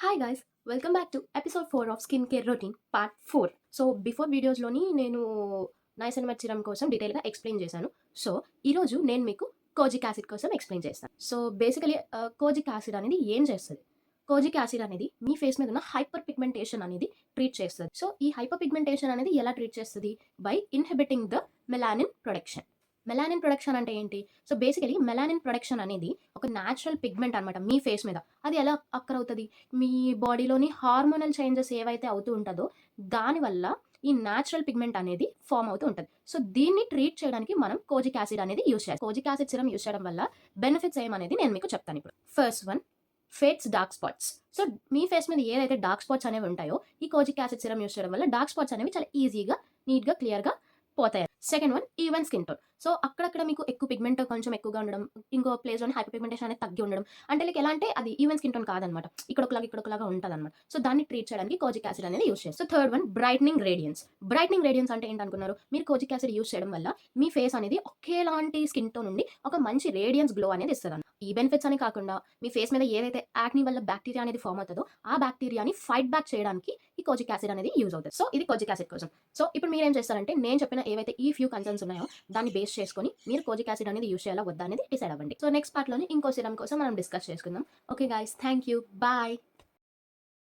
Hi guys, welcome back to episode 4 of skin care routine part 4. So before వీడియోస్లోని నేను niacinamide serum కోసం డీటెయిల్గా explain చేశాను. So ఈరోజు నేను మీకు కోజిక్ యాసిడ్ కోసం ఎక్స్ప్లెయిన్ చేస్తాను. సో బేసికలీ కోజిక్ యాసిడ్ అనేది ఏం చేస్తుంది? కోజిక్ యాసిడ్ అనేది మీ ఫేస్ మీద ఉన్న హైపర్ పిగ్మెంటేషన్ అనేది ట్రీట్ చేస్తుంది. సో ఈ హైపర్ పిగ్మెంటేషన్ అనేది ఎలా ట్రీట్ చేస్తుంది? By inhibiting the melanin production. Melanin production అంటే ఏంటి? సో బేసికలీ మెలానిన్ ప్రొడక్షన్ అనేది ఒక న్యాచురల్ పిగ్మెంట్ అనమాట మీ ఫేస్ మీద. అది ఎలా అక్కర్ అవుతది? మీ బాడీలోని హార్మోనల్ చేంజెస్ ఏవైతే అవుతూ ఉంటదో దానివల్ల ఈ న్యాచురల్ పిగ్మెంట్ అనేది ఫార్మ్ అవుతూ ఉంటది. సో దీన్ని ట్రీట్ చేయడానికి మనం కోజిక్ యాసిడ్ అనేది యూజ్ చేయాలి. కోజిక్ యాసిడ్ సిరమ్ యూజ్ చేయడం వల్ల బెనిఫిట్స్ ఏమనేది నేను మీకు చెప్తాను ఇప్పుడు. First one, fades dark spots. So మీ ఫేస్ మీద ఏదైతే డార్క్ స్పాట్స్ అనేవి ఉంటాయో ఈ కోజిక్ యాసిడ్ సిరమ్ యూజ్ చేయడం వల్ల డార్క్ స్పాట్స్ అనేవి చాలా ఈజీగా, నీట్గా, క్లియర్గా పోతాయి. Second one, even skin tone. So అక్కడక్కడ మీకు ఎక్కువ పిగ్మెంట్ కొంచెం ఎక్కువగా ఉండడం, ఇంకో ప్లేస్‌లోనే హైపర్ పిగ్మెంటేషన్ అనేది తగ్గి ఉండడం. అంటే లైక్ ఎలా అంటే అది ఈవెన్ స్కిన్ టోన్ కాదనమాట. ఇక్కడ ఒకలాగా ఉంటదనమాట. సో దాన్ని ట్రీట్ చేయడానికి కోజిక్ యాసిడ్ అనేది యూజ్ చేస్తారు. So third one, brightening radiance. Brightening radiance అంటే ఏంటనుకున్నారు? మీరు కోజిక్ యాసిడ్ యూజ్ చేయడం వల్ల మీ ఫేస్ అనేది ఒకేలాంటి స్కిన్ టోన్ నుండి ఒక మంచి రేడియన్స్ గ్లో అనేది ఇస్తదనమాట. ఈ బెనిఫిట్స్ అని కాకుండా మీ ఫేస్ మీద ఏదైతే యాక్ని వల్ల బ్యాక్టీరియా అనేది ఫార్మ్ అవుతదో ఆ బ్యాక్టీరియాని ఫైట్ బ్యాక్ చేయడానికి ఈ కోజిక్ యాసిడ్ అనేది యూజ్ అవుతది. సో ఇది కోజిక్ యాసిడ్ కోసం. సో ఇప్పుడు మీరేం చేస్తారంటే నేను చెప్పిన ఏవైతే ఈ ఫ్యూ కన్సర్న్స్ ఉన్నాయో దాన్ని బేస్ చేసుకొని మీరు కోజిక్ యాసిడ్ అనేది యూజ్ చేయాలా వద్దా అనేది డిసైడ్ అవ్వండి. సో నెక్స్ట్ పార్ట్‌లోని ఇంకో సిరమ్ కోసం మనం డిస్కస్ చేసుకుందాం. Okay guys, thank you. Bye.